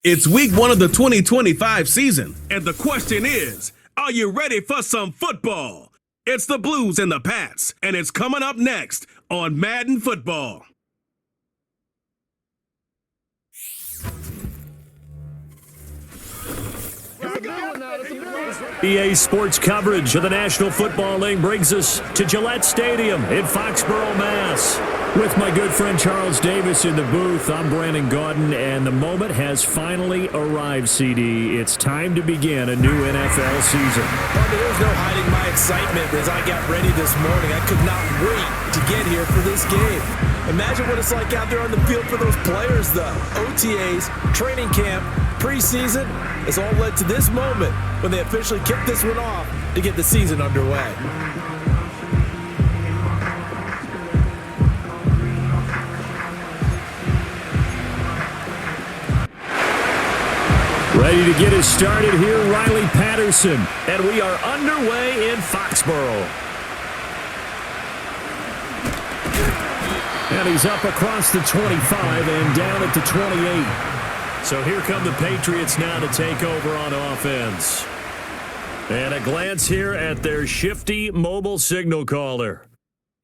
It's week 1 of the 2025 season, and the question is, are you ready for some football? It's the Blues and the Pats, and it's coming up next on Madden Football. EA Sports coverage of the National Football League brings us to Gillette Stadium in Foxboro, Mass. With my good friend Charles Davis in the booth, I'm Brandon Gaudin, and the moment has finally arrived, CD. It's time to begin a new NFL season. There's no hiding my excitement as I got ready this morning. I could not wait to get here for this game. Imagine what it's like out there on the field for those players, though. OTAs, training camp, preseason, it's all led to this moment when they officially kick this one off to get the season underway. Ready to get us started here, Riley Patterson. And we are underway in Foxboro. And he's up across the 25 and down at the 28. So here come the Patriots now to take over on offense. And a glance here at their shifty mobile signal caller.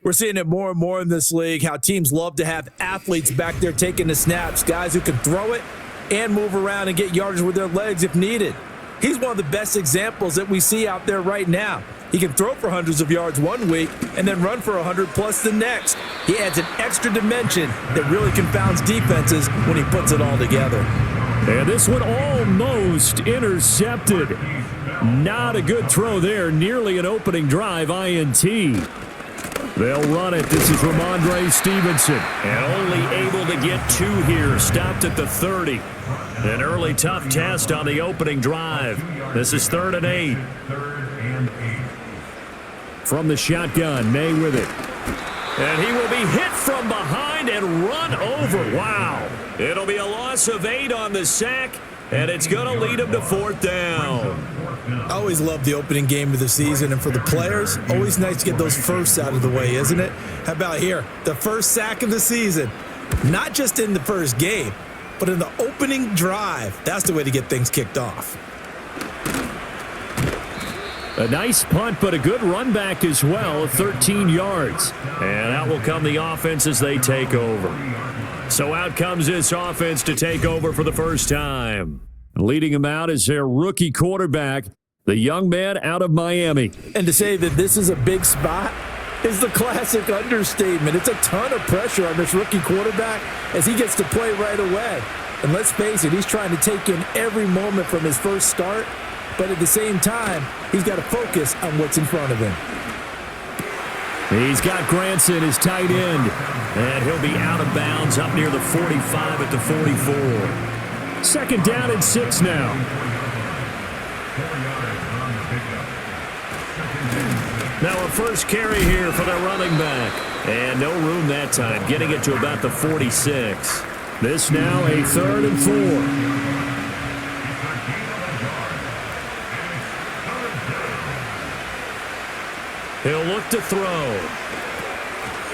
We're seeing it more and more in this league, how teams love to have athletes back there taking the snaps, guys who can throw it and move around and get yardage with their legs if needed. He's one of the best examples that we see out there right now. He can throw for hundreds of yards one week and then run for 100+ the next. He adds an extra dimension that really confounds defenses when he puts it all together. And this one almost intercepted. Not a good throw there. Nearly an opening drive INT. They'll run it. This is Ramondre Stevenson. And only able to get 2 here. Stopped at the 30. An early tough test on the opening drive. This is 3rd and 8. From the shotgun, May with it. And he will be hit from behind and run over. Wow. It'll be a loss of 8 on the sack, and it's going to lead him to 4th down. I always love the opening game of the season, and for the players, always nice to get those firsts out of the way, isn't it? How about here? The first sack of the season. Not just in the first game, but in the opening drive. That's the way to get things kicked off. A nice punt, but a good run back as well, 13 yards. And out will come the offense as they take over. So out comes this offense to take over for the first time. Leading them out is their rookie quarterback, the young man out of Miami. And to say that this is a big spot is the classic understatement. It's a ton of pressure on this rookie quarterback as he gets to play right away. And let's face it, he's trying to take in every moment from his first start. But at the same time, he's got to focus on what's in front of him. He's got Granson, his tight end. And he'll be out of bounds up near the 45 at the 44. 2nd down and 6 now. Now a first carry here for their running back. And no room that time, getting it to about the 46. This now a 3rd and 4. He'll look to throw.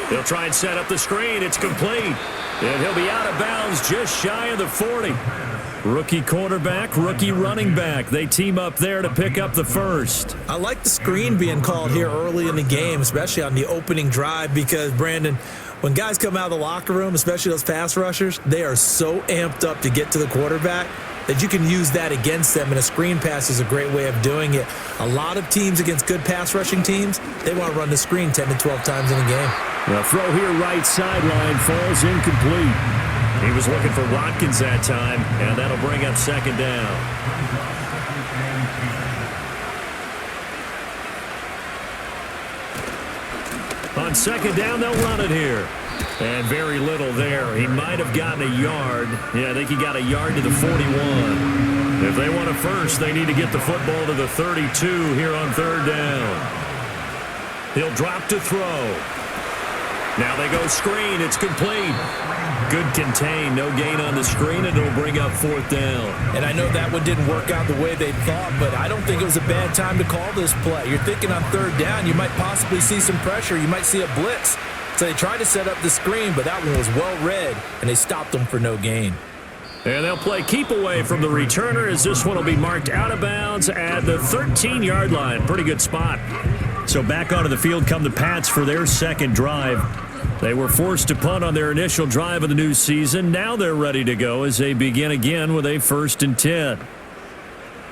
He'll try and set up the screen. It's complete. And he'll be out of bounds just shy of the 40. Rookie quarterback, rookie running back. They team up there to pick up the first. I like the screen being called here early in the game, especially on the opening drive, because, Brandon, when guys come out of the locker room, especially those pass rushers, they are so amped up to get to the quarterback that you can use that against them, and a screen pass is a great way of doing it. A lot of teams against good pass rushing teams, they want to run the screen 10 to 12 times in a game. The throw here right sideline falls incomplete. He was looking for Watkins that time, and that'll bring up 2nd down. On 2nd down, they'll run it here. And very little there. He might have gotten a yard. Yeah, I think he got a yard to the 41. If they want a first, they need to get the football to the 32 here on 3rd down. He'll drop to throw. Now they go screen. It's complete. Good contain. No gain on the screen, and it'll bring up 4th down. And I know that one didn't work out the way they thought, but I don't think it was a bad time to call this play. You're thinking on 3rd down, you might possibly see some pressure. You might see a blitz. So they tried to set up the screen, but that one was well read, and they stopped them for no gain. And they'll play keep away from the returner as this one will be marked out of bounds at the 13-yard line. Pretty good spot. So back onto the field come the Pats for their second drive. They were forced to punt on their initial drive of the new season. Now they're ready to go as they begin again with a 1st and 10.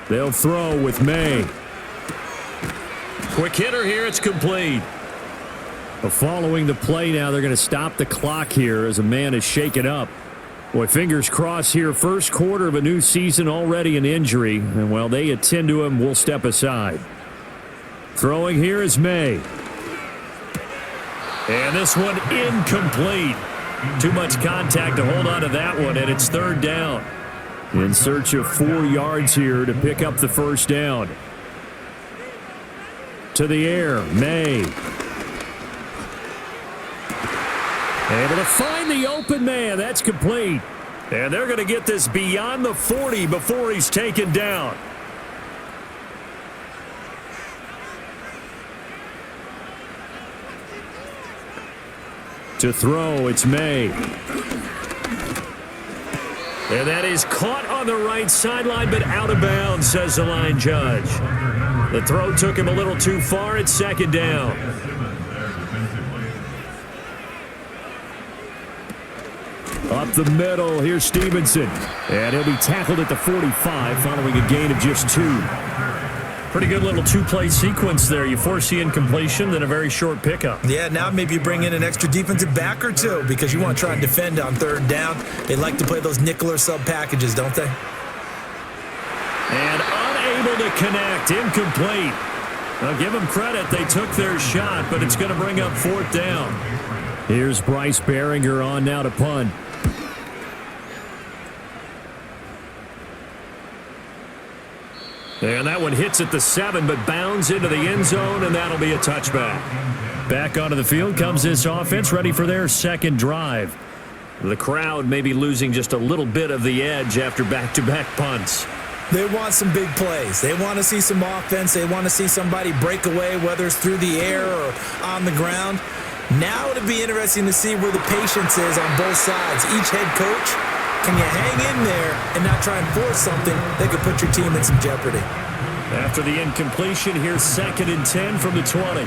They'll throw with May. Quick hitter here. It's complete. Following the play now, they're going to stop the clock here as a man is shaken up. Boy, fingers crossed here. First quarter of a new season, already an injury. And while they attend to him, we'll step aside. Throwing here is May. And this one incomplete. Too much contact to hold on to that one, and it's 3rd down. In search of 4 yards here to pick up the 1st down. To the air, May. Able to find the open man. That's complete. And they're going to get this beyond the 40 before he's taken down. To throw, it's May. And that is caught on the right sideline, but out of bounds, says the line judge. The throw took him a little too far. It's 2nd down. Up the middle, here's Stevenson. And he'll be tackled at the 45 following a gain of just 2. Pretty good little 2-play sequence there. You force the incompletion, then a very short pickup. Yeah, now maybe you bring in an extra defensive back or 2 because you want to try and defend on 3rd down. They like to play those nickel or sub packages, don't they? And unable to connect, incomplete. I'll give them credit. They took their shot, but it's going to bring up 4th down. Here's Bryce Behringer on now to punt. And that one hits at the 7, but bounds into the end zone, and that'll be a touchback. Back onto the field comes this offense, ready for their 2nd drive. The crowd may be losing just a little bit of the edge after back-to-back punts. They want some big plays. They want to see some offense. They want to see somebody break away, whether it's through the air or on the ground. Now it'll be interesting to see where the patience is on both sides. Each head coach, can you hang in there and not try and force something that could put your team in some jeopardy? After the incompletion, here's 2nd and 10 from the 20.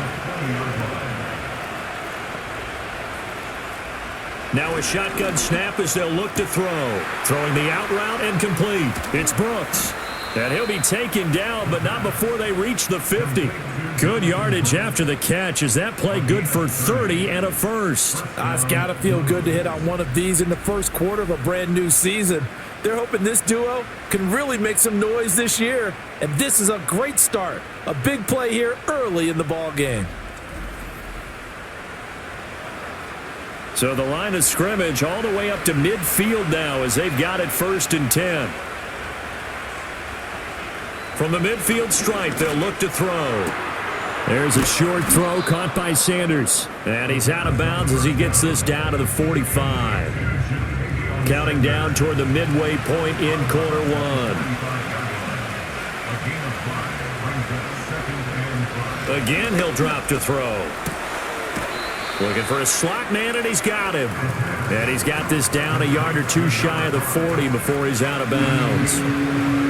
Now a shotgun snap as they'll look to throw. Throwing the out route and complete. It's Brooks. And he'll be taken down, but not before they reach the 50. Good yardage after the catch. Is that play good for 30 and a first? It's got to feel good to hit on one of these in the first quarter of a brand new season. They're hoping this duo can really make some noise this year. And this is a great start. A big play here early in the ball game. So the line of scrimmage all the way up to midfield now as they've got it 1st and 10. From the midfield stripe, they'll look to throw. There's a short throw caught by Sanders. And he's out of bounds as he gets this down to the 45. Counting down toward the midway point in quarter 1. Again, he'll drop to throw. Looking for a slot man, and he's got him. And he's got this down a yard or 2 shy of the 40 before he's out of bounds.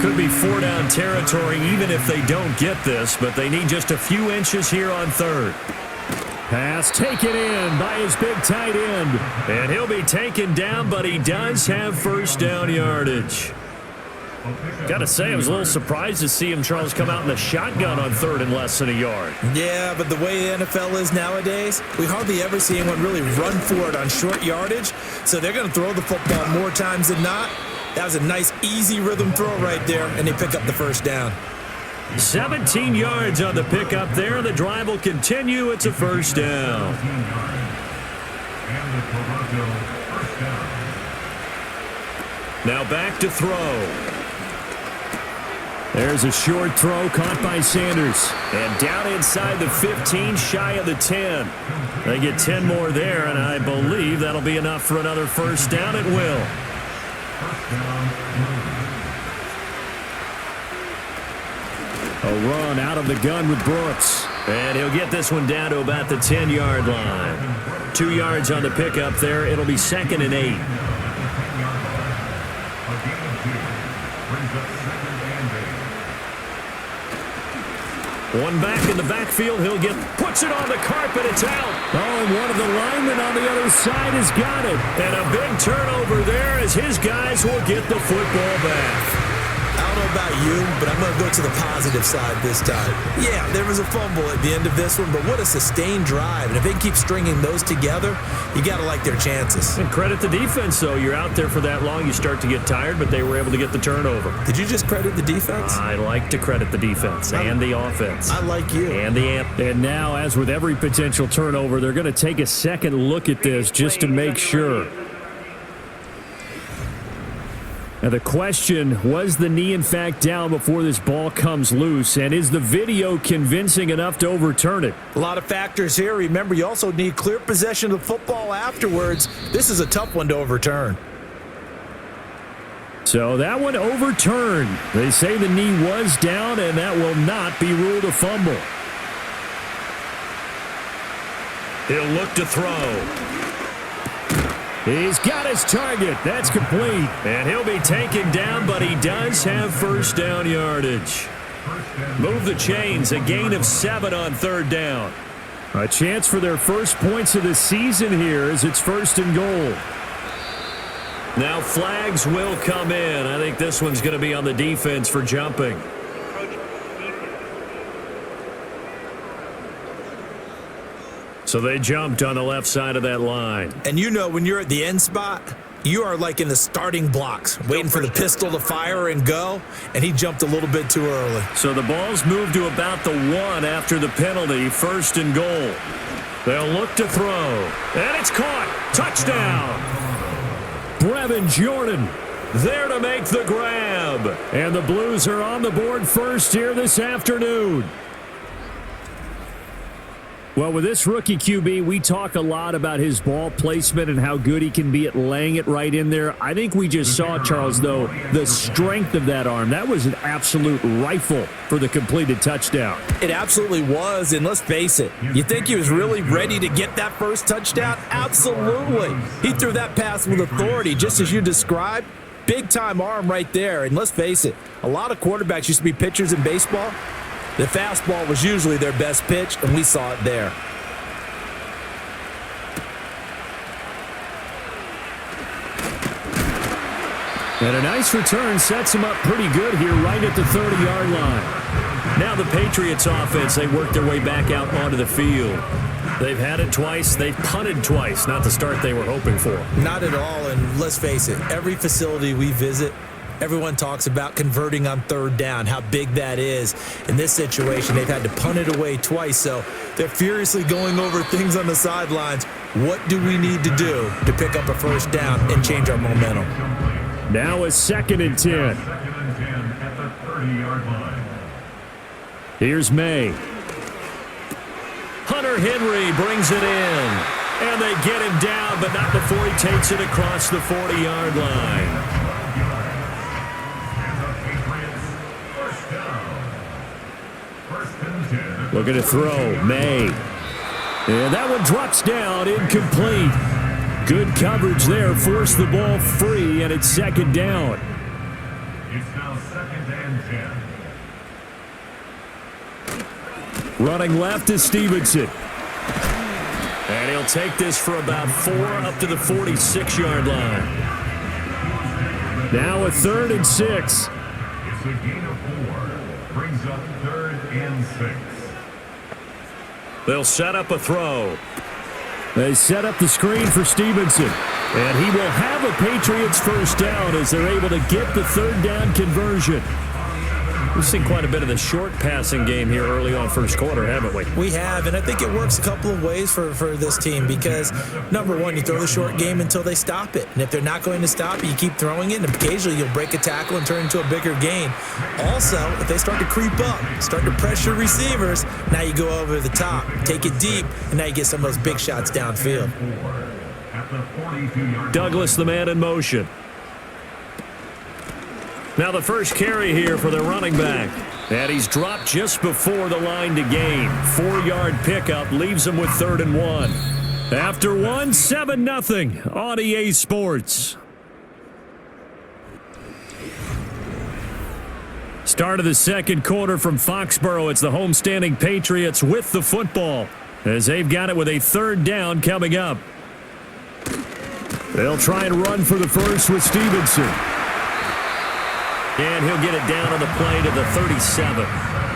Could be 4-down territory even if they don't get this, but they need just a few inches here on 3rd. Pass taken in by his big tight end. And he'll be taken down, but he does have 1st down yardage. Got to say, I was a little surprised to see him, Charles, come out in the shotgun on 3rd and less than a yard. Yeah, but the way the NFL is nowadays, we hardly ever see anyone really run for it on short yardage. So they're going to throw the football more times than not. That was a nice, easy rhythm throw right there, and they pick up the 1st down. 17 yards on the pickup there. The drive will continue. It's a 1st down. Now back to throw. There's a short throw caught by Sanders. And down inside the 15, shy of the 10. They get 10 more there, and I believe that'll be enough for another 1st down. It will. A run out of the gun with Brooks. And he'll get this one down to about the 10-yard line. 2 yards on the pickup there. It'll be 2nd and 8. One back in the backfield. Puts it on the carpet. It's out. Oh, and one of the linemen on the other side has got it. And a big turnover there as his guys will get the football back. I don't know about you, but I'm going to go to the positive side this time. Yeah, there was a fumble at the end of this one, but what a sustained drive. And if they can keep stringing those together, you got to like their chances. And credit the defense, though. You're out there for that long, you start to get tired, but they were able to get the turnover. Did you just credit the defense? I like to credit the defense and the offense. I like you. And now, as with every potential turnover, they're going to take a second look at this just to make sure. Now the question, was the knee in fact down before this ball comes loose? And is the video convincing enough to overturn it? A lot of factors here. Remember, you also need clear possession of the football afterwards. This is a tough one to overturn. So that one overturned. They say the knee was down, and that will not be ruled a fumble. He'll look to throw. He's got his target. That's complete. And he'll be taken down, but he does have first down yardage. Move the chains. A gain of 7 on third down. A chance for their first points of the season here as it's 1st and goal. Now flags will come in. I think this one's going to be on the defense for jumping. So they jumped on the left side of that line. And you know when you're at the end spot, you are like in the starting blocks, waiting for the pistol to fire and go, and he jumped a little bit too early. So the ball's moved to about the 1 after the penalty, 1st and goal. They'll look to throw, and it's caught. Touchdown. Brevin Jordan there to make the grab. And the Blues are on the board first here this afternoon. Well, with this rookie QB, we talk a lot about his ball placement and how good he can be at laying it right in there. I think we just saw, Charles, though, the strength of that arm. That was an absolute rifle for the completed touchdown. It absolutely was, and let's face it, you think he was really ready to get that first touchdown? Absolutely. He threw that pass with authority, just as you described. Big-time arm right there, and let's face it, a lot of quarterbacks used to be pitchers in baseball. The fastball was usually their best pitch, and we saw it there. And a nice return sets him up pretty good here right at the 30-yard line. Now the Patriots offense, they work their way back out onto the field. They've had it twice. They've punted twice. Not the start they were hoping for. Not at all, and let's face it, every facility we visit, everyone talks about converting on third down, how big that is. In this situation, they've had to punt it away twice, so they're furiously going over things on the sidelines. What do we need to do to pick up a first down and change our momentum? Now a 2nd and 10. Here's May. Hunter Henry brings it in. And they get him down, but not before he takes it across the 40-yard line. Looking to throw, May. And that one drops down, incomplete. Good coverage there, forced the ball free, and it's 2nd down. It's now 2nd and 10. Running left is Stevenson. And he'll take this for about 4 up to the 46-yard line. Now a 3rd and 6. It's a gain of 4. Brings up 3rd and 6. They'll set up a throw. They set up the screen for Stevenson. And he will have a Patriots first down as they're able to get the 3rd down conversion. We've seen quite a bit of the short passing game here early on first quarter, haven't we? We have, and I think it works a couple of ways for this team because, number one, you throw the short game until they stop it. And if they're not going to stop it, you keep throwing it, and occasionally you'll break a tackle and turn into a bigger gain. Also, if they start to creep up, start to pressure receivers, now you go over the top, take it deep, and now you get some of those big shots downfield. Douglas, the man in motion. Now the first carry here for the running back. And he's dropped just before the line to gain. 4-yard pickup leaves him with 3rd and 1. After 1, 7-0 on EA Sports. Start of the second quarter from Foxboro. It's the homestanding Patriots with the football as they've got it with a third down coming up. They'll try and run for the first with Stevenson. And he'll get it down on the play to the 37.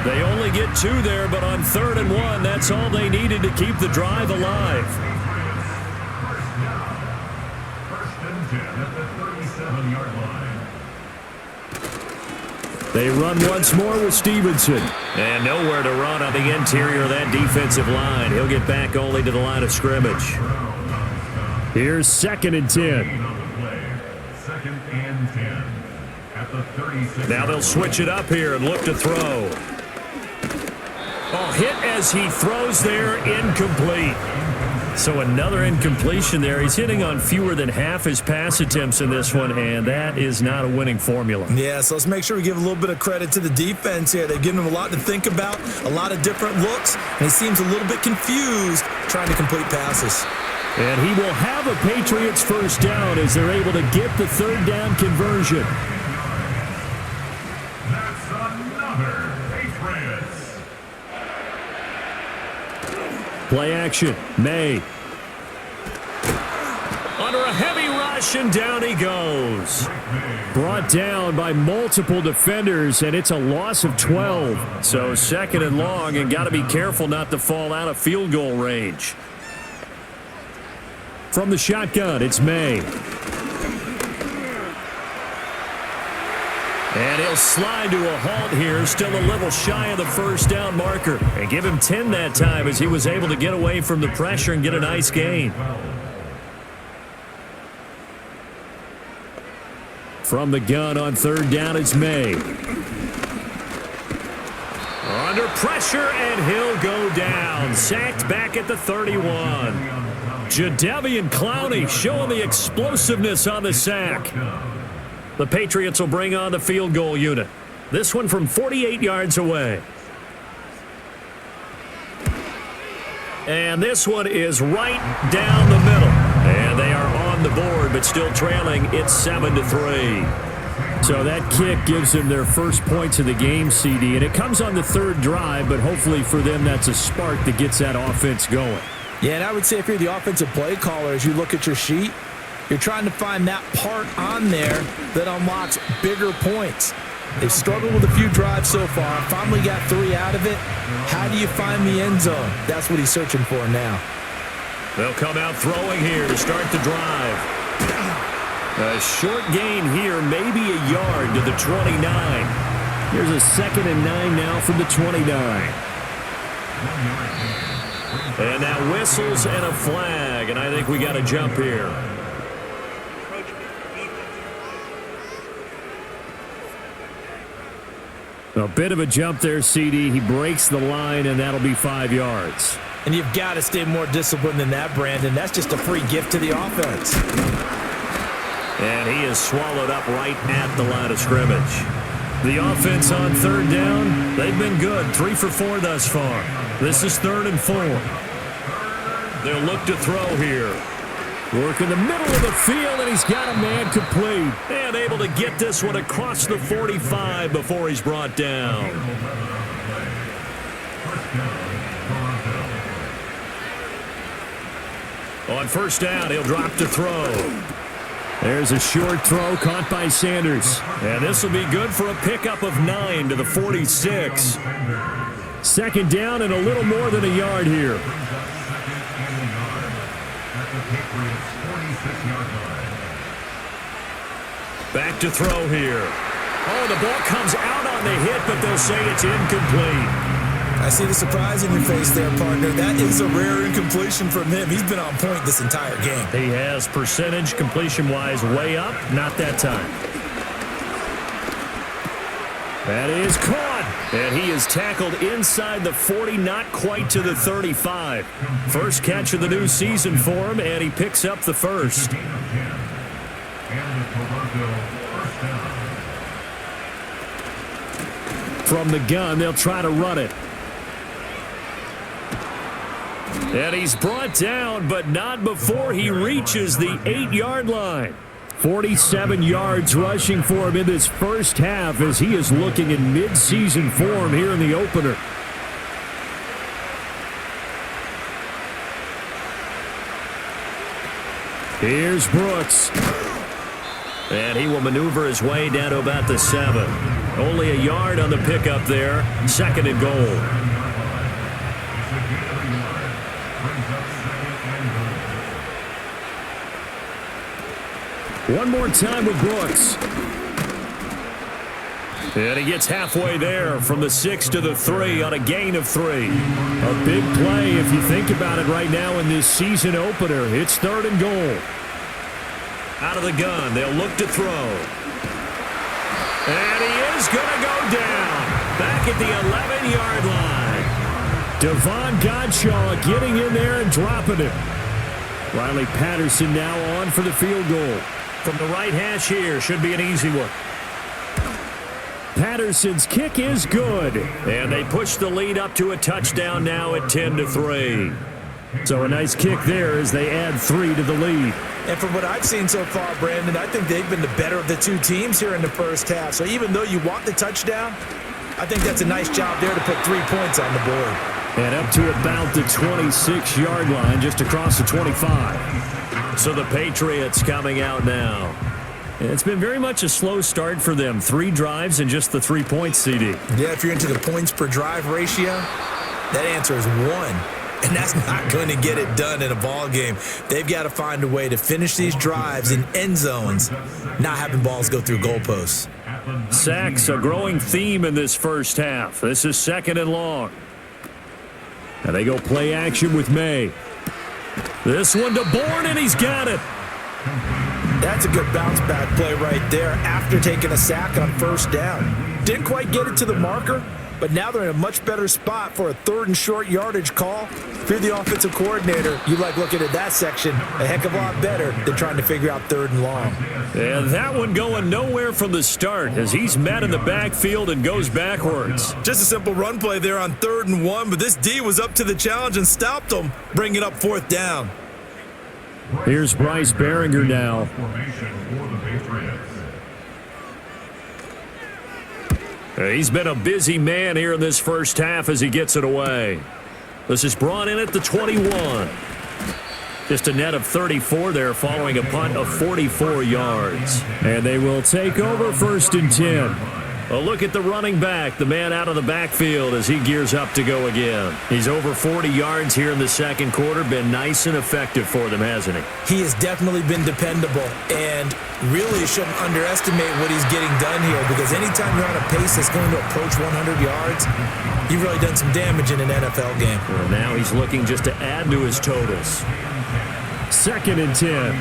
They only get 2 there, but on 3rd and 1, that's all they needed to keep the drive alive. First and 10 at the 37-yard line. They run once more with Stevenson. And nowhere to run on the interior of that defensive line. He'll get back only to the line of scrimmage. Here's 2nd and 10. Second and 10 at the 36. Now they'll switch it up here and look to throw. Oh, hit as he throws there, incomplete. So another incompletion there. He's hitting on fewer than half his pass attempts in this one, and that is not a winning formula. Yeah, so let's make sure we give a little bit of credit to the defense here. They've given him a lot to think about, a lot of different looks, and he seems a little bit confused trying to complete passes. And he will have a Patriots first down as they're able to get the 3rd down conversion. That's another Patriots. Play action. May. Under a heavy rush, and down he goes. Brought down by multiple defenders, and it's a loss of 12. So 2nd and long, and got to be careful not to fall out of field goal range. From the shotgun, it's May. And he'll slide to a halt here, still a little shy of the first down marker. And give him 10 that time as he was able to get away from the pressure and get a nice gain. From the gun on 3rd down, it's May. Under pressure, and he'll go down. Sacked back at the 31. Jadeveon Clowney showing the explosiveness on the sack. The Patriots will bring on the field goal unit. This one from 48 yards away. And this one is right down the middle. And they are on the board, but still trailing. It's 7-3. So that kick gives them their first points of the game, CD. And it comes on the 3rd drive, but hopefully for them that's a spark that gets that offense going. Yeah, and I would say if you're the offensive play caller, as you look at your sheet, you're trying to find that part on there that unlocks bigger points. They've struggled with a few drives so far. Finally got 3 out of it. How do you find the end zone? That's what he's searching for now. They'll come out throwing here to start the drive. A short gain here, maybe a yard to the 29. Here's a 2nd and 9 now from the 29. And now whistles and a flag, and I think we got a jump here. A bit of a jump there, CD. He breaks the line, and that'll be 5 yards. And you've got to stay more disciplined than that, Brandon. That's just a free gift to the offense. And he is swallowed up right at the line of scrimmage. The offense on 3rd down, they've been good. 3 for 4 thus far. This is 3rd and 4. They'll look to throw here. Work in the middle of the field, and he's got a man complete. And able to get this one across the 45 before he's brought down. On 1st down, he'll drop to throw. There's a short throw caught by Sanders. And this will be good for a pickup of 9 to the 46. 2nd down and a little more than a yard here. Back to throw here. Oh, the ball comes out on the hit, but they'll say it's incomplete. I see the surprise in your face there, partner. That is a rare incompletion from him. He's been on point this entire game. He has percentage completion-wise way up. Not that time. That is caught. And he is tackled inside the 40, not quite to the 35. First catch of the new season for him, and he picks up the first. From the gun, they'll try to run it. And he's brought down, but not before he reaches the 8-yard line. 47 yards rushing for him in this first half as he is looking in mid-season form here in the opener. Here's Brooks. And he will maneuver his way down to about the 7. Only a yard on the pickup there. 2nd and goal. One more time with Brooks. And he gets halfway there from the 6 to the 3 on a gain of 3. A big play if you think about it right now in this season opener. It's 3rd and goal. Out of the gun, they'll look to throw. And he is going to go down. Back at the 11-yard line. Devon Godshaw getting in there and dropping it. Riley Patterson now on for the field goal. From the right hash here, should be an easy one. Patterson's kick is good. And they push the lead up to a touchdown now at 10-3. So a nice kick there as they add 3 to the lead. And from what I've seen so far, Brandon, I think they've been the better of the two teams here in the first half. So even though you want the touchdown, I think that's a nice job there to put 3 points on the board. And up to about the 26-yard line, just across the 25. So the Patriots coming out now. It's been very much a slow start for them. 3 drives and just the 3 points, CD. Yeah, if you're into the points per drive ratio, that answer is 1. And that's not going to get it done in a ball game. They've got to find a way to finish these drives in end zones, not having balls go through goalposts. Sacks, a growing theme in this first half. This is 2nd and long. And they go play action with May. This one to Bourne, and he's got it. That's a good bounce back play right there after taking a sack on 1st down. Didn't quite get it to the marker, but now they're in a much better spot for a 3rd and short yardage call. If you're the offensive coordinator, you like looking at that section a heck of a lot better than trying to figure out 3rd and long. And that one going nowhere from the start as he's met in the backfield and goes backwards. Just a simple run play there on 3rd and 1, but this D was up to the challenge and stopped them, bringing up 4th down. Here's Bryce Behringer now. He's been a busy man here in this first half as he gets it away. This is brought in at the 21. Just a net of 34 there following a punt of 44 yards. And they will take over 1st and 10. A look at the running back, the man out of the backfield as he gears up to go again. He's over 40 yards here in the 2nd quarter. Been nice and effective for them, hasn't he? He has definitely been dependable, and really shouldn't underestimate what he's getting done here, because anytime you're on a pace that's going to approach 100 yards, you've really done some damage in an NFL game. Well, now he's looking just to add to his totals. 2nd and 10.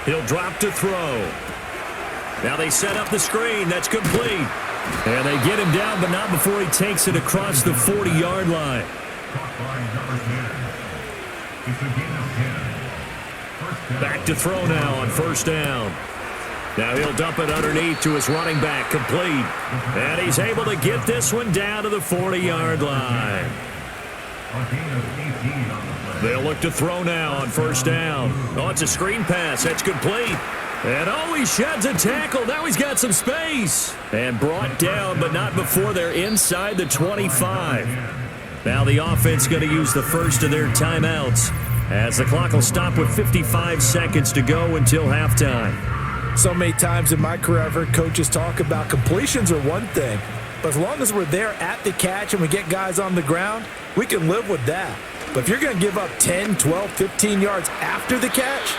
He'll drop to throw. Now they set up the screen. That's complete. And they get him down, but not before he takes it across the 40-yard line. Back to throw now on 1st down. Now he'll dump it underneath to his running back. Complete. And he's able to get this one down to the 40-yard line. They'll look to throw now on 1st down. Oh, it's a screen pass. That's complete. And oh, he sheds a tackle. Now he's got some space. And brought down, but not before they're inside the 25. Now the offense going to use the first of their timeouts as the clock will stop with 55 seconds to go until halftime. So many times in my career, I've heard coaches talk about completions are one thing, but as long as we're there at the catch and we get guys on the ground, we can live with that. But if you're going to give up 10, 12, 15 yards after the catch,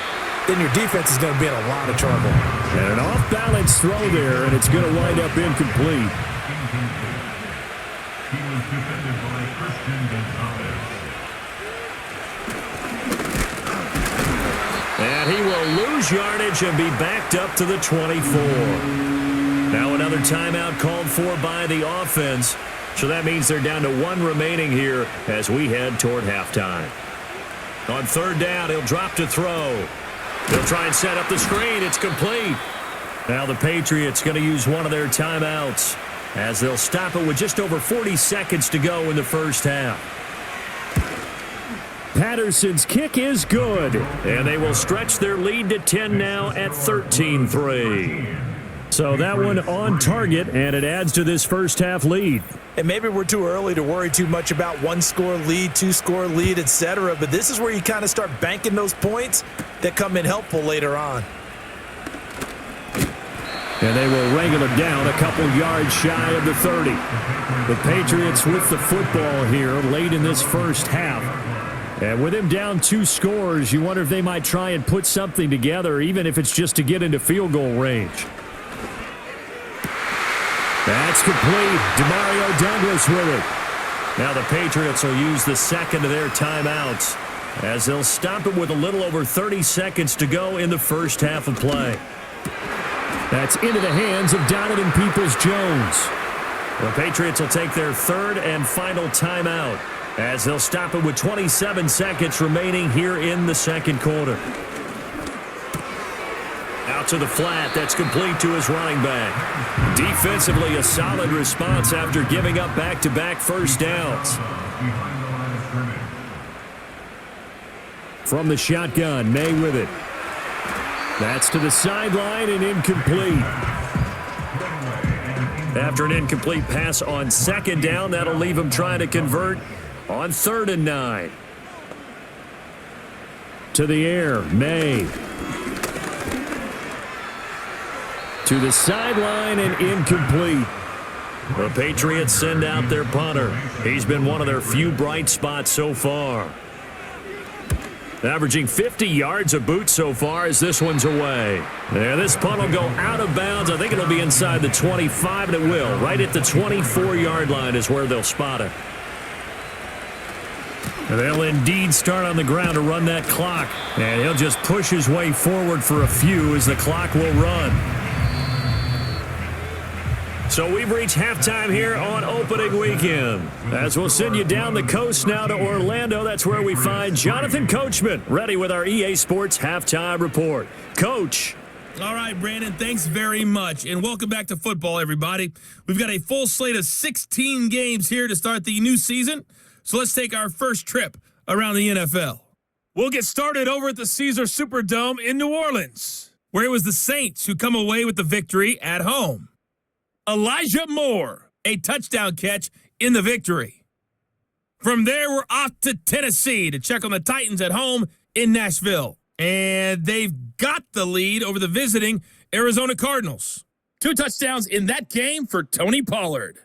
then your defense is going to be in a lot of trouble. And an off-balance throw there, and it's going to wind up incomplete. And he will lose yardage and be backed up to the 24. Now another timeout called for by the offense. So that means they're down to 1 remaining here as we head toward halftime. On 3rd down, he'll drop to throw. They'll try and set up the screen. It's complete. Now the Patriots going to use one of their timeouts as they'll stop it with just over 40 seconds to go in the first half. Patterson's kick is good, and they will stretch their lead to 10 now at 13-3. So that one on target, and it adds to this first half lead. And maybe we're too early to worry too much about one-score lead, two-score lead, etc. But this is where you kind of start banking those points that come in helpful later on. And they will wrangle it down a couple yards shy of the 30. The Patriots with the football here late in this first half. And with him down 2 scores, you wonder if they might try and put something together, even if it's just to get into field goal range. That's complete. Demario Douglas with it. Now the Patriots will use the second of their timeouts as they'll stop it with a little over 30 seconds to go in the first half of play. That's into the hands of Donovan Peoples-Jones. The Patriots will take their third and final timeout as they'll stop it with 27 seconds remaining here in the second quarter. Out to the flat. That's complete to his running back. Defensively, a solid response after giving up back-to-back first downs. From the shotgun, May with it. That's to the sideline and incomplete. After an incomplete pass on second down, that'll leave him trying to convert on 3rd and 9. To the air, May. To the sideline and incomplete. The Patriots send out their punter. He's been one of their few bright spots so far. Averaging 50 yards a boot so far as this one's away. And this punt will go out of bounds. I think it'll be inside the 25, and it will. Right at the 24-yard line is where they'll spot it. And they'll indeed start on the ground to run that clock. And he'll just push his way forward for a few as the clock will run. So we've reached halftime here on opening weekend. As we'll send you down the coast now to Orlando, that's where we find Jonathan Coachman, ready with our EA Sports Halftime Report. Coach. All right, Brandon, thanks very much. And welcome back to football, everybody. We've got a full slate of 16 games here to start the new season. So let's take our first trip around the NFL. We'll get started over at the Caesar Superdome in New Orleans, where it was the Saints who come away with the victory at home. Elijah Moore, a touchdown catch in the victory. From there, we're off to Tennessee to check on the Titans at home in Nashville. And they've got the lead over the visiting Arizona Cardinals. 2 touchdowns in that game for Tony Pollard.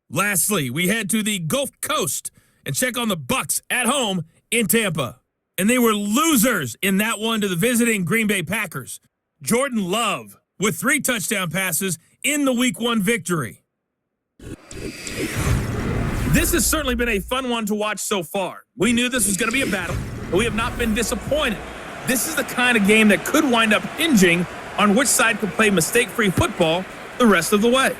Lastly, we head to the Gulf Coast and check on the Bucs at home in Tampa. And they were losers in that one to the visiting Green Bay Packers. Jordan Love with 3 touchdown passes in the Week 1 victory. This has certainly been a fun one to watch so far. We knew this was going to be a battle, but we have not been disappointed. This is the kind of game that could wind up hinging on which side could play mistake-free football the rest of the way.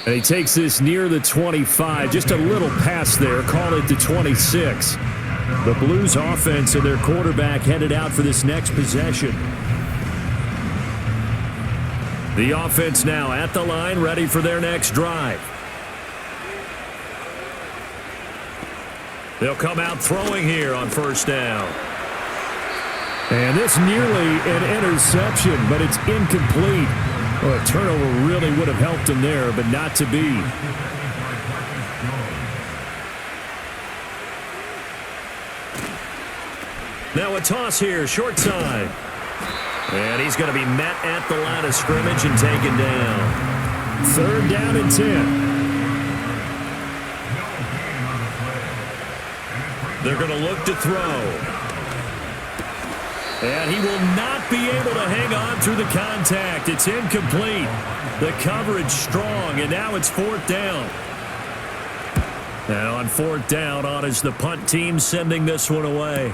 And he takes this near the 25. Just a little pass there. Call it the 26. The Blues offense and their quarterback headed out for this next possession. The offense now at the line, ready for their next drive. They'll come out throwing here on first down. And this nearly an interception, but it's incomplete. Well, a turnover really would have helped him there, but not to be. Now a toss here, short side. And he's going to be met at the line of scrimmage and taken down. 3rd down and 10. They're going to look to throw. And he will not be able to hang on through the contact. It's incomplete. The coverage strong, and now it's 4th down. And on 4th down, on is the punt team sending this one away.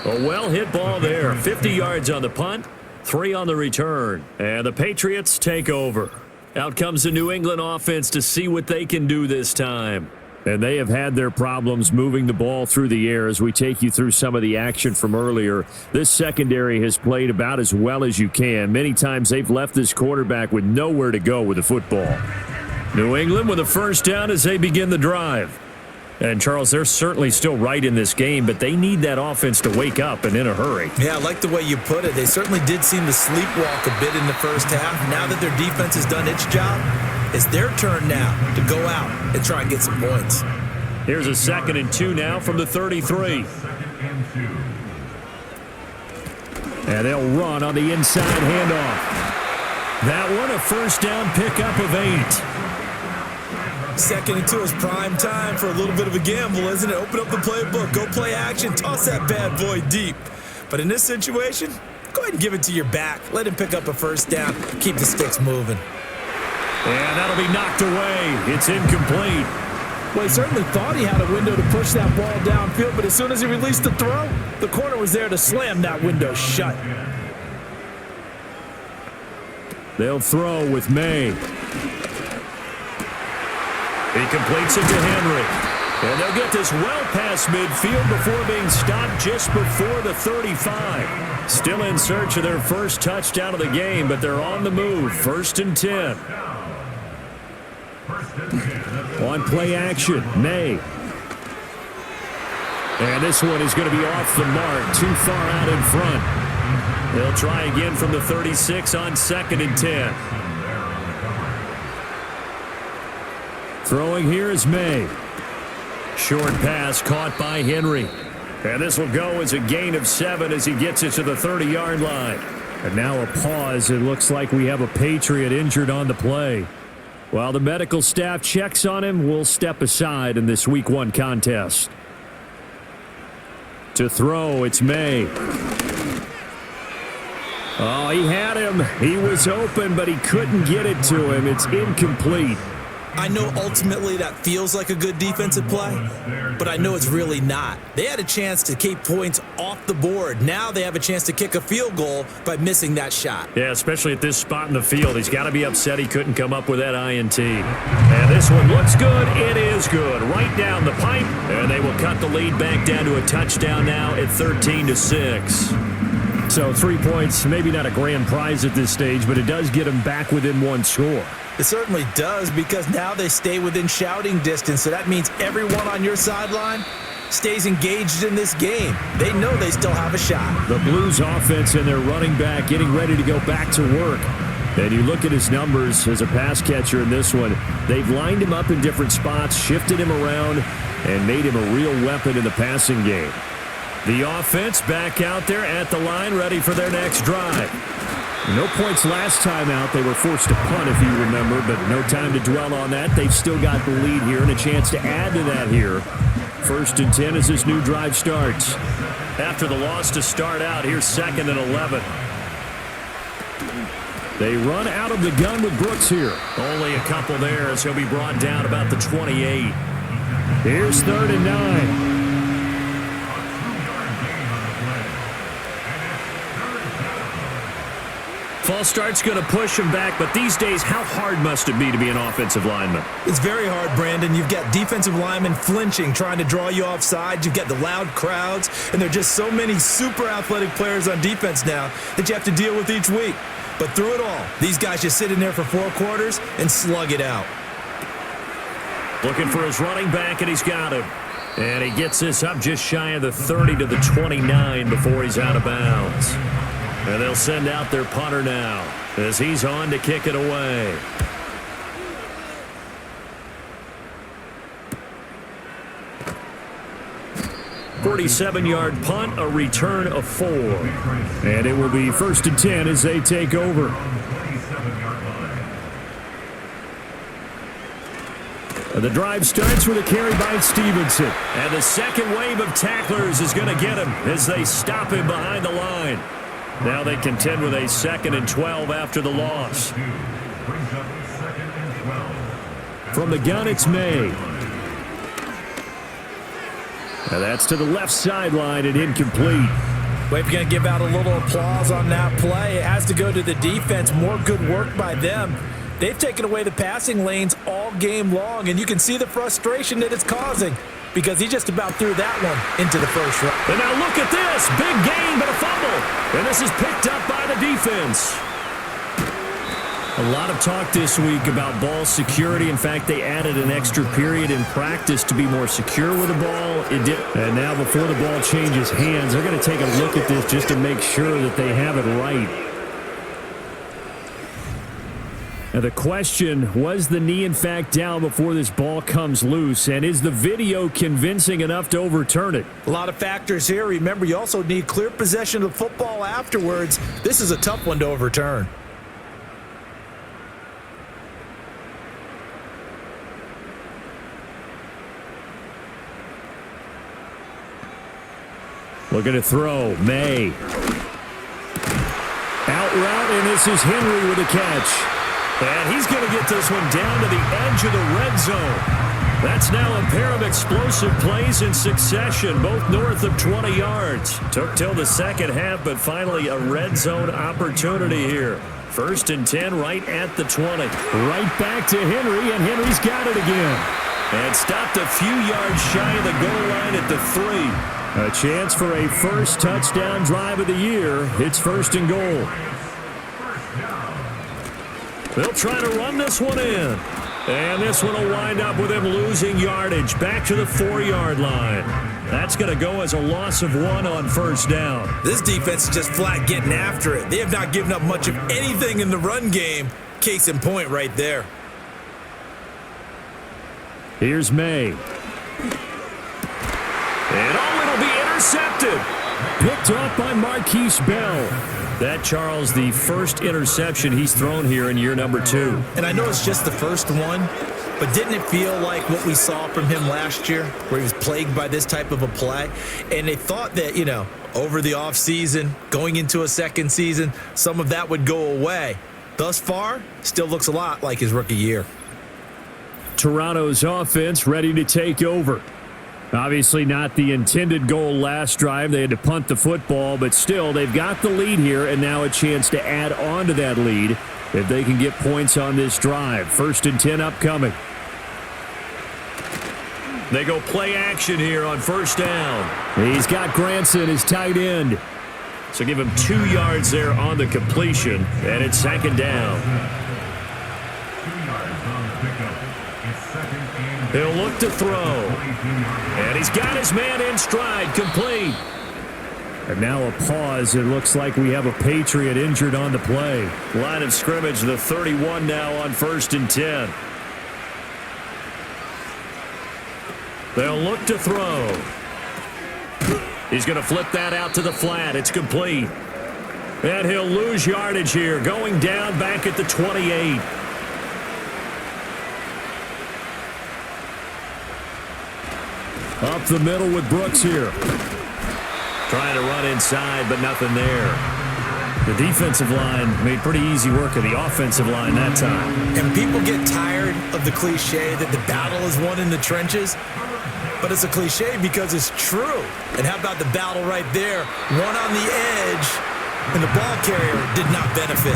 A well-hit ball there. 50 yards on the punt, 3 on the return. And the Patriots take over. Out comes the New England offense to see what they can do this time. And they have had their problems moving the ball through the air as we take you through some of the action from earlier. This secondary has played about as well as you can. Many times they've left this quarterback with nowhere to go with the football. New England with a first down as they begin the drive. And, Charles, they're certainly still right in this game, but they need that offense to wake up and in a hurry. Yeah, I like the way you put it. They certainly did seem to sleepwalk a bit in the first half. Now that their defense has done its job, it's their turn now to go out and try and get some points. Here's a 2nd and 2 now from the 33. And they'll run on the inside handoff. That one, a first down pickup of 8. 2nd and 2 is prime time for a little bit of a gamble, isn't it? Open up the playbook, go play action, toss that bad boy deep. But in this situation, go ahead and give it to your back. Let him pick up a first down. Keep the sticks moving. And that'll be knocked away. It's incomplete. Well, he certainly thought he had a window to push that ball downfield, but as soon as he released the throw, the corner was there to slam that window shut. They'll throw with May. He completes it to Henry. And they'll get this well past midfield before being stopped just before the 35. Still in search of their first touchdown of the game, but they're on the move. 1st and 10. On play action, May. And this one is going to be off the mark, too far out in front. They'll try again from the 36 on 2nd and 10. Throwing here is May. Short pass caught by Henry. And this will go as a gain of 7 as he gets it to the 30-yard line. And now a pause. It looks like we have a Patriot injured on the play. While the medical staff checks on him, we'll step aside in this Week 1 contest. To throw, it's May. Oh, he had him. He was open, but he couldn't get it to him. It's incomplete. I know ultimately that feels like a good defensive play, but I know it's really not. They had a chance to keep points off the board. Now they have a chance to kick a field goal by missing that shot. Yeah, especially at this spot in the field. He's got to be upset he couldn't come up with that INT. And this one looks good. It is good. Right down the pipe. And they will cut the lead back down to a touchdown now at 13-6. So 3 points, maybe not a grand prize at this stage, but it does get them back within 1 score. It certainly does, because now they stay within shouting distance, so that means everyone on your sideline stays engaged in this game. They know they still have a shot. The Blues offense and their running back getting ready to go back to work. And you look at his numbers as a pass catcher in this one. They've lined him up in different spots, shifted him around, and made him a real weapon in the passing game. The offense back out there at the line, ready for their next drive. No points last time out. They were forced to punt, if you remember, but no time to dwell on that. They've still got the lead here and a chance to add to that here. 1st and 10 as this new drive starts. After the loss to start out, here's 2nd and 11. They run out of the gun with Brooks here. Only a couple there as he'll be brought down about the 28. Here's 3rd and 9. False start's going to push him back, but these days, how hard must it be to be an offensive lineman? It's very hard, Brandon. You've got defensive linemen flinching, trying to draw you offside. You've got the loud crowds, and there are just so many super athletic players on defense now that you have to deal with each week. But through it all, these guys just sit in there for 4 quarters and slug it out. Looking for his running back, and he's got him. And he gets this up just shy of the 30 to the 29 before he's out of bounds. And they'll send out their punter now as he's on to kick it away. "47-yard punt, a return of 4. And it will be 1st and 10 as they take over. And the drive starts with a carry by Stevenson. And the second wave of tacklers is going to get him as they stop him behind the line. Now they contend with a 2nd and 12 after the loss. From the gun, it's May. Now that's to the left sideline and incomplete. We're going to give out a little applause on that play. It has to go to the defense. More good work by them. They've taken away the passing lanes all game long, and you can see the frustration that it's causing because he just about threw that one into the first round. And now look at this. Big gain, but a fumble. And this is picked up by the defense. A lot of talk this week about ball security. In fact, they added an extra period in practice to be more secure with the ball. It did. And now before the ball changes hands, they're going to take a look at this just to make sure that they have it right. Now the question, was the knee in fact down before this ball comes loose? And is the video convincing enough to overturn it? A lot of factors here. Remember, you also need clear possession of the football afterwards. This is a tough one to overturn. Looking to throw. May. Out route, and this is Henry with a catch. And he's going to get this one down to the edge of the red zone. That's now a pair of explosive plays in succession, both north of 20 yards. Took till the second half, but finally a red zone opportunity here. 1st and 10 right at the 20. Right back to Henry, and Henry's got it again. And stopped a few yards shy of the goal line at the 3. A chance for a first touchdown drive of the year. It's 1st and goal. They'll try to run this one in. And this one will wind up with him losing yardage back to the 4-yard line. That's going to go as a loss of 1 on 1st down. This defense is just flat getting after it. They have not given up much of anything in the run game. Case in point right there. Here's May. And it'll be intercepted. Picked off by Marquise Bell. That, Charles, the first interception he's thrown here in year number 2. And I know it's just the first one, but didn't it feel like what we saw from him last year, where he was plagued by this type of a play? And they thought that, over the offseason, going into a second season, some of that would go away. Thus far, still looks a lot like his rookie year. Toronto's offense ready to take over. Obviously not the intended goal last drive. They had to punt the football, but still they've got the lead here and now a chance to add on to that lead if they can get points on this drive. 1st and 10 upcoming. They go play action here on 1st down. He's got Granson, his tight end. So give him 2 yards there on the completion, and it's 2nd down. 2 yards on the pickup. It's 2nd and He'll look to throw. And he's got his man in stride, complete. And now a pause. It looks like we have a Patriot injured on the play. Line of scrimmage, the 31 now on 1st and 10. They'll look to throw. He's going to flip that out to the flat. It's complete. And he'll lose yardage here, going down back at the 28. Up the middle with Brooks here. Trying to run inside, but nothing there. The defensive line made pretty easy work of the offensive line that time. And people get tired of the cliche that the battle is won in the trenches. But it's a cliche because it's true. And how about the battle right there? One on the edge, and the ball carrier did not benefit.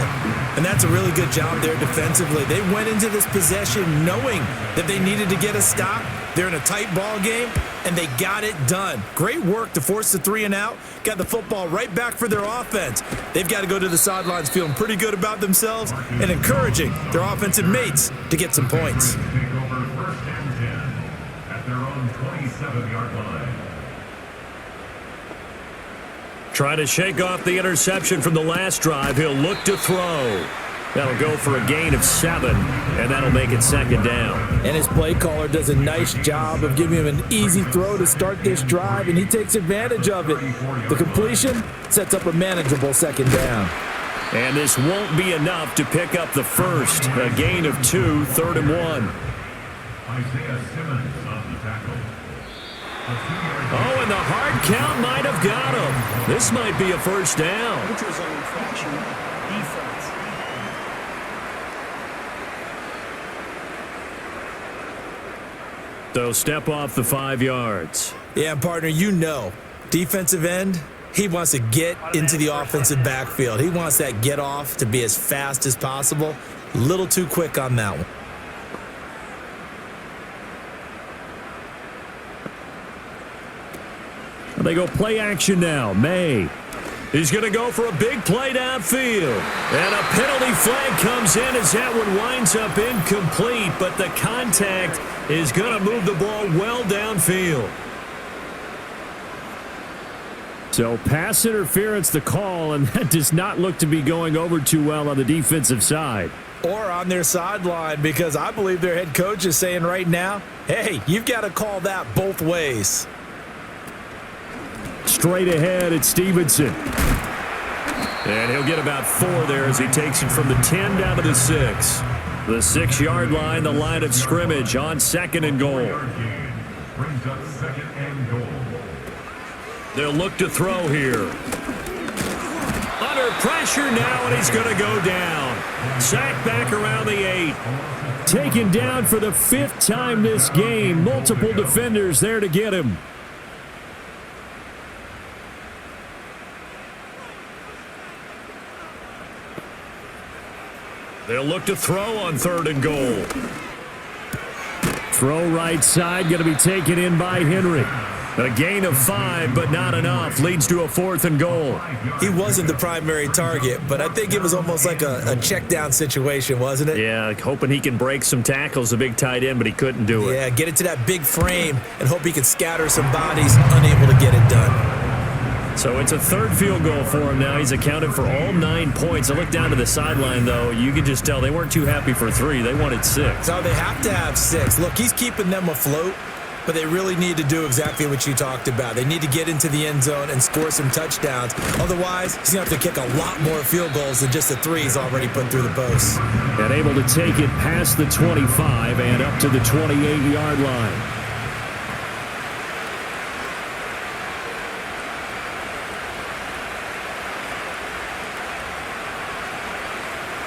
And that's a really good job there defensively. They went into this possession knowing that they needed to get a stop. They're in a tight ball game, and they got it done. Great work to force the 3 and out. Got the football right back for their offense. They've got to go to the sidelines feeling pretty good about themselves and encouraging their offensive mates to get some points. take over 1st and 10 at their own 27-yard line. Trying to shake off the interception from the last drive. He'll look to throw. That'll go for a gain of 7, and that'll make it 2nd down. And his play caller does a nice job of giving him an easy throw to start this drive, and he takes advantage of it. The completion sets up a manageable 2nd down. And this won't be enough to pick up the first. A gain of 2, 3rd and 1. Isaiah Simmons on the tackle. Oh, and the hard count might have got him. This might be a 1st down. Neutral zone infraction, defense. So step off the 5 yards. Yeah, partner, defensive end, he wants to get into the offensive backfield. He wants that get off to be as fast as possible. A little too quick on that one. They go play action now. May. He's going to go for a big play downfield. And a penalty flag comes in as that one winds up incomplete, but the contact is going to move the ball well downfield. So pass interference the call, and that does not look to be going over too well on the defensive side. Or on their sideline, because I believe their head coach is saying right now, hey, you've got to call that both ways. Straight ahead, it's Stevenson. And he'll get about 4 there as he takes it from the 10 down to the 6. The 6-yard line, the line of scrimmage on 2nd and goal. Brings up 2nd and goal. They'll look to throw here. Under pressure now, and he's going to go down. Sacked back around the 8. Taken down for the 5th time this game. Multiple defenders there to get him. They'll look to throw on 3rd and goal. Throw right side, going to be taken in by Henry. A gain of 5, but not enough. Leads to a 4th and goal. He wasn't the primary target, but I think it was almost like a check down situation, wasn't it? Yeah, hoping he can break some tackles, a big tight end, but he couldn't do it. Yeah, get it to that big frame and hope he can scatter some bodies, unable to get it done. So it's a 3rd field goal for him now. He's accounted for all 9 points. I look down to the sideline, though. You can just tell they weren't too happy for 3. They wanted 6. So they have to have 6. Look, he's keeping them afloat, but they really need to do exactly what you talked about. They need to get into the end zone and score some touchdowns. Otherwise, he's going to have to kick a lot more field goals than just the 3 he's already put through the posts. And able to take it past the 25 and up to the 28-yard line.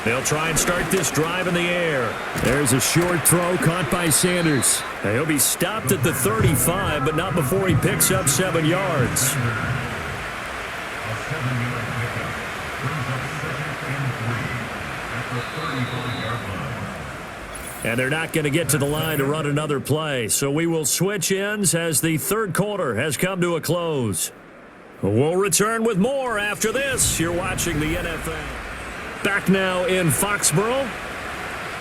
They'll try and start this drive in the air. There's a short throw caught by Sanders. He'll be stopped at the 35, but not before he picks up 7 yards. A 7-yard pickup brings up 2nd and 3 at the 35-yard line. And they're not going to get to the line to run another play, so we will switch ends as the 3rd quarter has come to a close. We'll return with more after this. You're watching the NFL. Back now in Foxboro.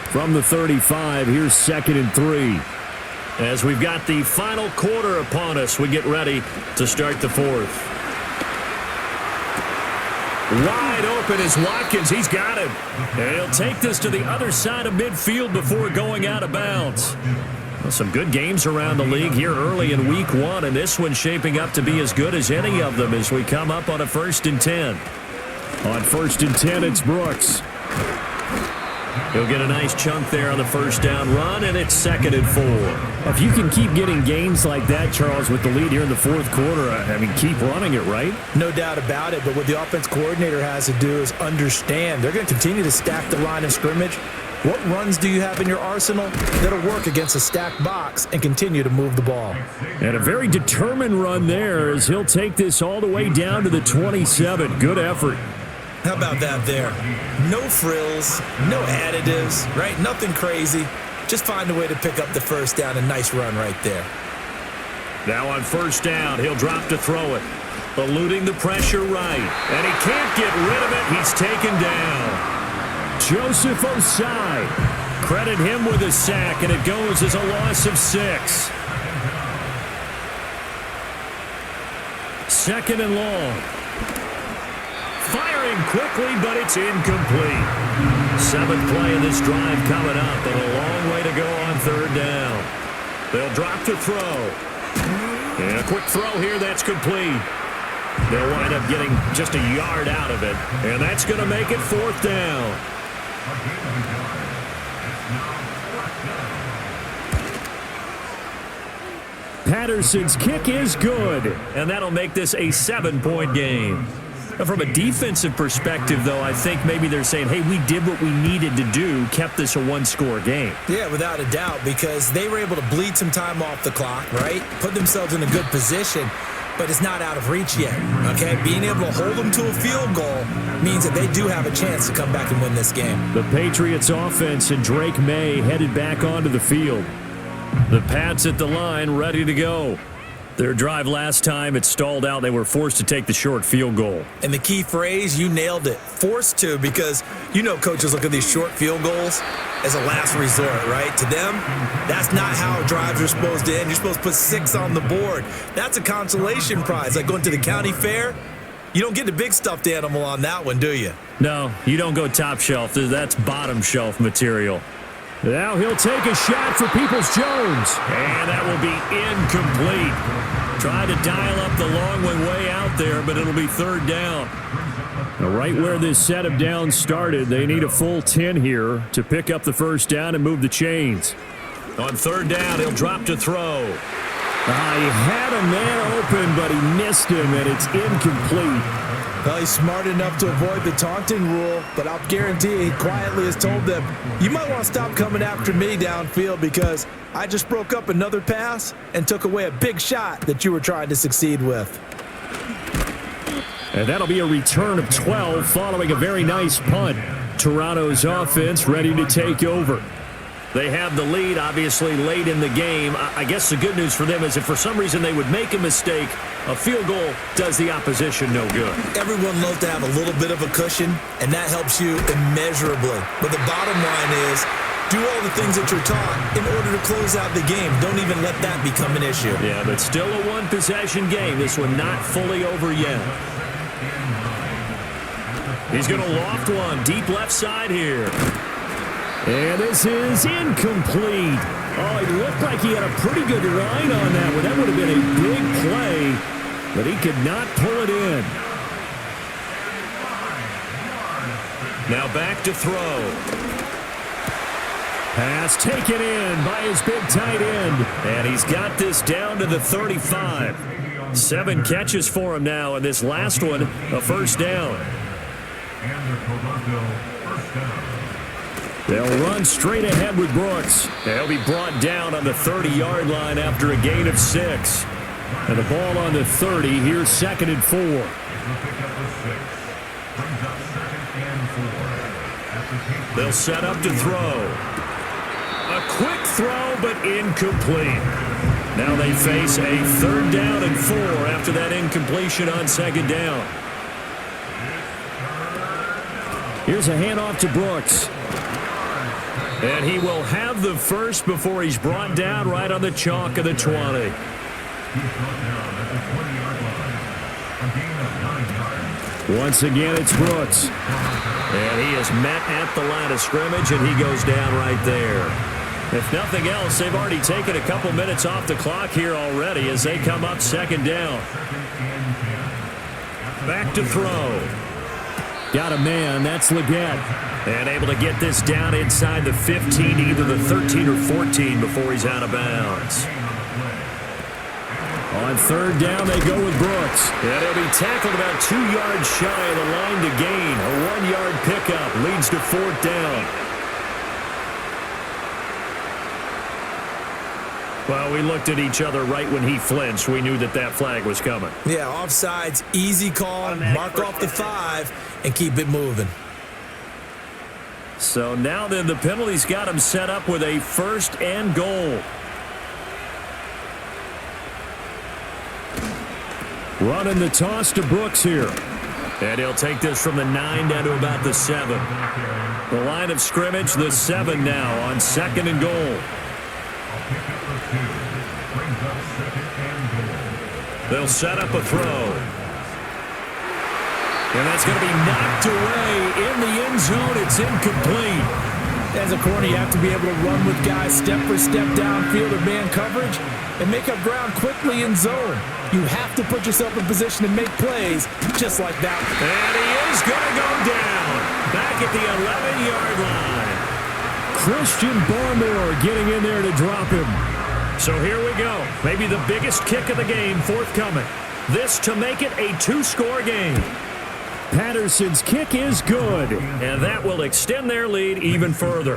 From the 35, here's 2nd and 3. As we've got the final quarter upon us, we get ready to start the 4th. Wide open is Watkins. He's got him. And he'll take this to the other side of midfield before going out of bounds. Well, some good games around the league here early in week 1, and this one's shaping up to be as good as any of them as we come up on a 1st and 10. On 1st and 10, it's Brooks. He'll get a nice chunk there on the 1st down run, and it's 2nd and 4. If you can keep getting gains like that, Charles, with the lead here in the 4th quarter, I mean, keep running it, right? No doubt about it, but what the offense coordinator has to do is understand. They're going to continue to stack the line of scrimmage. What runs do you have in your arsenal that'll work against a stacked box and continue to move the ball? And a very determined run there as he'll take this all the way down to the 27. Good effort. How about that there? No frills, no additives, right? Nothing crazy. Just find a way to pick up the 1st down. A nice run right there. Now on 1st down, he'll drop to throw it. Eluding the pressure right. And he can't get rid of it. He's taken down. Joseph Osai. Credit him with a sack, and it goes as a loss of 6. 2nd and long. Firing quickly, but it's incomplete. 7th play of this drive coming up, and a long way to go on 3rd down. They'll drop to throw. And a quick throw here, that's complete. They'll wind up getting just a yard out of it, and that's going to make it 4th down. Patterson's kick is good, and that'll make this a 7-point game. From a defensive perspective, though, I think maybe they're saying, hey, we did what we needed to do, kept this a 1-score game. Yeah, without a doubt, because they were able to bleed some time off the clock, right? Put themselves in a good position. but it's not out of reach yet, okay? Being able to hold them to a field goal means that they do have a chance to come back and win this game. The Patriots offense and Drake May headed back onto the field. The Pats at the line, ready to go. Their drive last time, it stalled out. They were forced to take the short field goal. And the key phrase, you nailed it, forced to, because you know coaches look at these short field goals as a last resort, right? To them, that's not how drives are supposed to end. You're supposed to put 6 on the board. That's a consolation prize, like going to the county fair. You don't get the big stuffed animal on that one, do you? No, you don't go top shelf. That's bottom shelf material. Now he'll take a shot for Peoples-Jones. And that will be incomplete. Try to dial up the long one way out there, but it'll be third down. Now, right where this set of downs started, they need a full 10 here to pick up the first down and move the chains. On third down, he'll drop to throw. He had a man open, but he missed him, and it's incomplete. Well, he's smart enough to avoid the taunting rule, but I'll guarantee he quietly has told them, you might want to stop coming after me downfield because I just broke up another pass and took away a big shot that you were trying to succeed with. And that'll be a return of 12 following a very nice punt. Toronto's offense ready to take over. They have the lead, obviously, late in the game. I guess the good news for them is if for some reason they would make a mistake, a field goal does the opposition no good. Everyone loves to have a little bit of a cushion, and that helps you immeasurably. But the bottom line is, do all the things that you're taught in order to close out the game. Don't even let that become an issue. Yeah, but still a one-possession game. This one not fully over yet. He's going to loft one deep left side here. And this is incomplete. Oh, it looked like he had a pretty good line on that one. That would have been a big play, but he could not pull it in. Now back to throw. Pass taken in by his big tight end. And he's got this down to the 35. 7 catches for him now, and this last one, a first down. And the Toronto first down. They'll run straight ahead with Brooks. They'll be brought down on the 30-yard line after a gain of 6. And the ball on the 30. Here's 2nd and 4. They'll set up to throw. A quick throw, but incomplete. Now they face a 3rd down and 4 after that incompletion on 2nd down. Here's a handoff to Brooks. And he will have the first before he's brought down right on the chalk of the 20. Once again, it's Brooks. And he is met at the line of scrimmage, and he goes down right there. If nothing else, they've already taken a couple minutes off the clock here already as they come up 2nd down. Back to throw. Got a man, that's Leggett. And able to get this down inside the 15, either the 13 or 14 before he's out of bounds. On 3rd down, they go with Brooks. And he'll be tackled about 2 yards shy of the line to gain. A 1-yard pickup leads to 4th down. Well, we looked at each other right when he flinched. We knew that flag was coming. Yeah, offsides, easy call, mark off the 5, and keep it moving. So now then the penalty's got him set up with a 1st and goal. Running the toss to Brooks here. And he'll take this from the 9 down to about the 7. The line of scrimmage, the 7 now on 2nd and goal. They'll set up a throw. And that's going to be knocked away in the end zone. It's incomplete. As a corner, you have to be able to run with guys step for step downfield of man coverage and make up ground quickly in zone. You have to put yourself in position to make plays just like that. And he is going to go down back at the 11-yard line. Christian Barmore getting in there to drop him. So here we go. Maybe the biggest kick of the game forthcoming. This to make it a 2-score game. Patterson's kick is good, and that will extend their lead even further.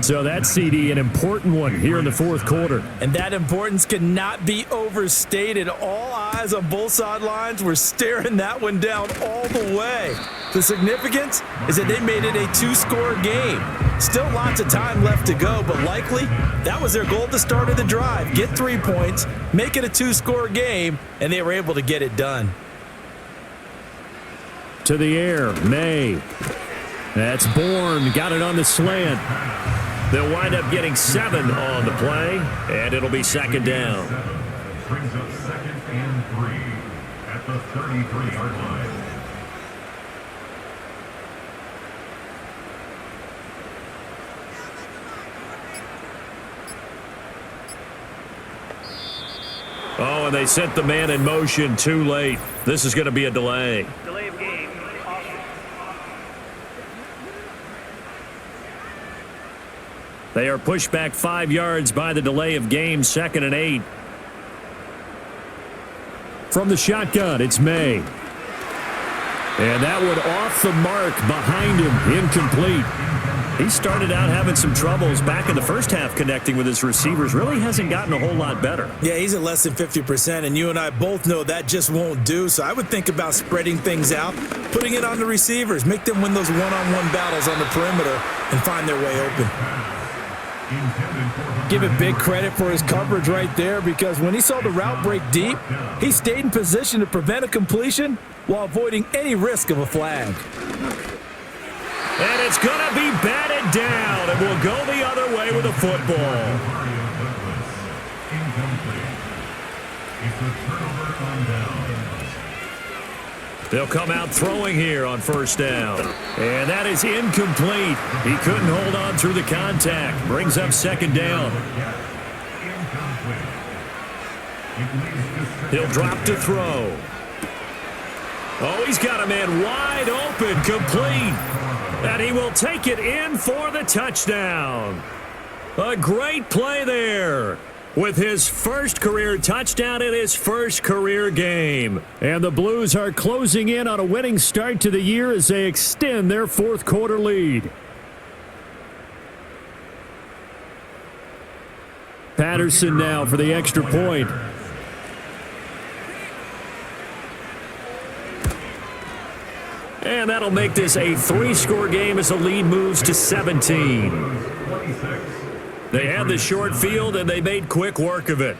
So that CD, an important one here in the fourth quarter. And that importance cannot be overstated. All eyes on both sidelines were staring that one down all the way. The significance is that they made it a two-score game. Still lots of time left to go, but likely that was their goal at the start of the drive. Get 3 points, make it a two-score game, and they were able to get it done. To the air, May. That's Bourne, got it on the slant. They'll wind up getting 7 on the play, and it'll be second down. Brings up 2nd and 3 at the 33-yard line. Oh, and they sent the man in motion too late. This is going to be a delay. Delay of game. They are pushed back 5 yards by the delay of game, 2nd and 8. From the shotgun, it's May. And that one off the mark behind him, incomplete. He started out having some troubles back in the first half connecting with his receivers. Really hasn't gotten a whole lot better. Yeah, he's at less than 50%, and you and I both know that just won't do. So I would think about spreading things out, putting it on the receivers, make them win those one-on-one battles on the perimeter, and find their way open. Give it big credit for his coverage right there, because when he saw the route break deep, he stayed in position to prevent a completion while avoiding any risk of a flag. And it's going to be batted down, and we'll go the other way with the football. They'll come out throwing here on first down. And that is incomplete. He couldn't hold on through the contact. Brings up second down. He'll drop to throw. Oh, he's got a man wide open, complete. And he will take it in for the touchdown. A great play there with his first career touchdown in his first career game. And the Blues are closing in on a winning start to the year as they extend their fourth quarter lead. Patterson now for the extra point. And that'll make this a 3-score game as the lead moves to 17. They had the short field, and they made quick work of it.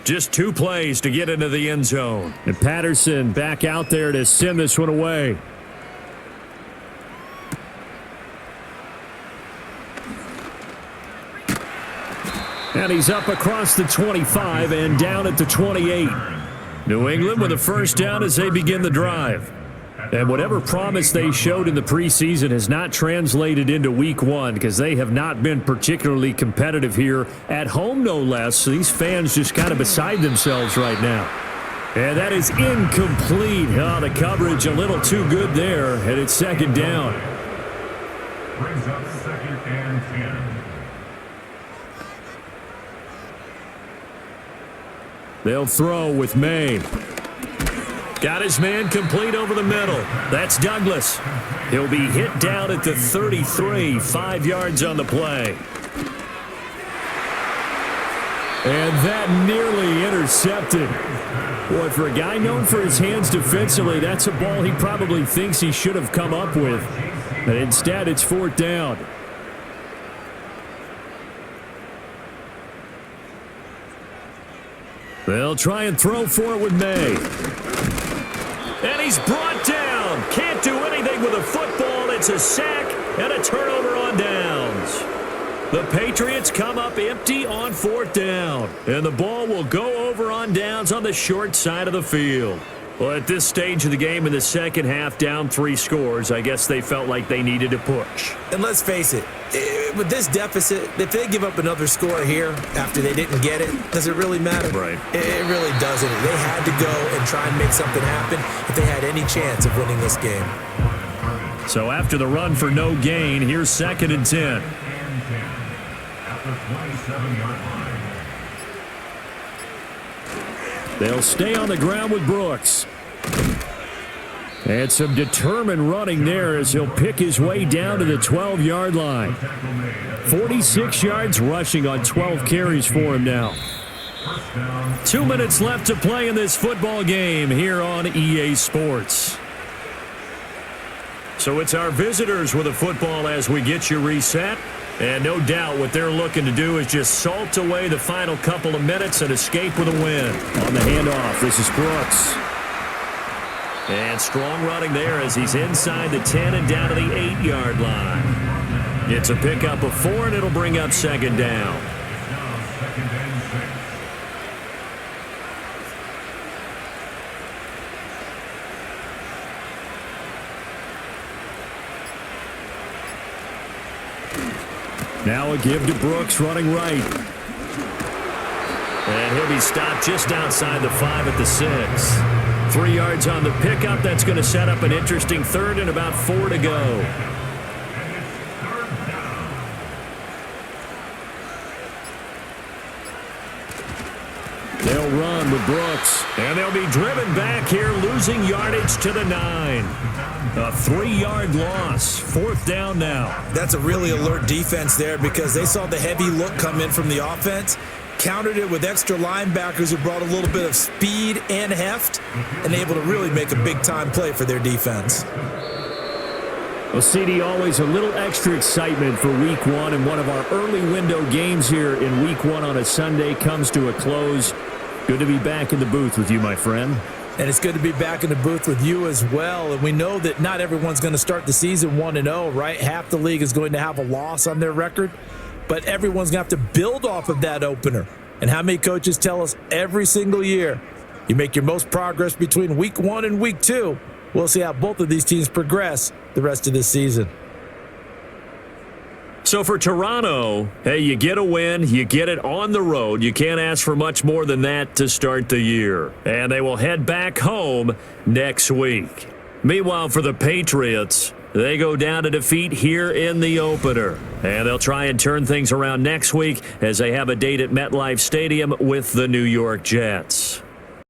Just 2 plays to get into the end zone. And Patterson back out there to send this one away. And he's up across the 25 and down at the 28. New England with a first down as they begin the drive. And whatever promise they showed in the preseason has not translated into week 1 because they have not been particularly competitive here at home, no less. So these fans just kind of beside themselves right now. And that is incomplete. Oh, the coverage a little too good there, and it's second down. Brings up 2nd and 10. They'll throw with May. Got his man complete over the middle. That's Douglas. He'll be hit down at the 33, 5 yards on the play. And that nearly intercepted. Boy, for a guy known for his hands defensively, that's a ball he probably thinks he should have come up with. But instead, it's 4th down. They'll try and throw for it with May. And he's brought down. Can't do anything with a football. It's a sack and a turnover on downs. The Patriots come up empty on 4th down. And the ball will go over on downs on the short side of the field. Well, at this stage of the game in the second half, down 3 scores, I guess they felt like they needed to push. And let's face it, with this deficit, if they give up another score here after they didn't get it, does it really matter? Right. It really doesn't. They had to go and try and make something happen if they had any chance of winning this game. So after the run for no gain, here's 2nd and 10. At the 27-yard line. They'll stay on the ground with Brooks. And some determined running there as he'll pick his way down to the 12-yard line. 46 yards rushing on 12 carries for him now. 2 minutes left to play in this football game here on EA Sports. So it's our visitors with a football as we get you reset. And no doubt what they're looking to do is just salt away the final couple of minutes and escape with a win. On the handoff, this is Brooks. And strong running there as he's inside the 10 and down to the 8-yard line. It's a pickup of 4, and it'll bring up second down. Now a give to Brooks running right. And he'll be stopped just outside the 5 at the 6. 3 yards on the pickup. That's going to set up an interesting third and about 4 to go. They'll run with Brooks. And they'll be driven back here, losing yardage to the 9. A 3-yard loss. 4th down now. That's a really alert defense there because they saw the heavy look come in from the offense, countered it with extra linebackers who brought a little bit of speed and heft, and able to really make a big-time play for their defense. Well, CD, always a little extra excitement for Week 1, and one of our early window games here in Week 1 on a Sunday comes to a close. Good to be back in the booth with you, my friend. And it's good to be back in the booth with you as well. And we know that not everyone's going to start the season 1-0, right? Half the league is going to have a loss on their record. But everyone's going to have to build off of that opener. And how many coaches tell us every single year, you make your most progress between Week 1 and Week 2. We'll see how both of these teams progress the rest of this season. So for Toronto, hey, you get a win, you get it on the road. You can't ask for much more than that to start the year. And they will head back home next week. Meanwhile, for the Patriots, they go down to defeat here in the opener. And they'll try and turn things around next week as they have a date at MetLife Stadium with the New York Jets.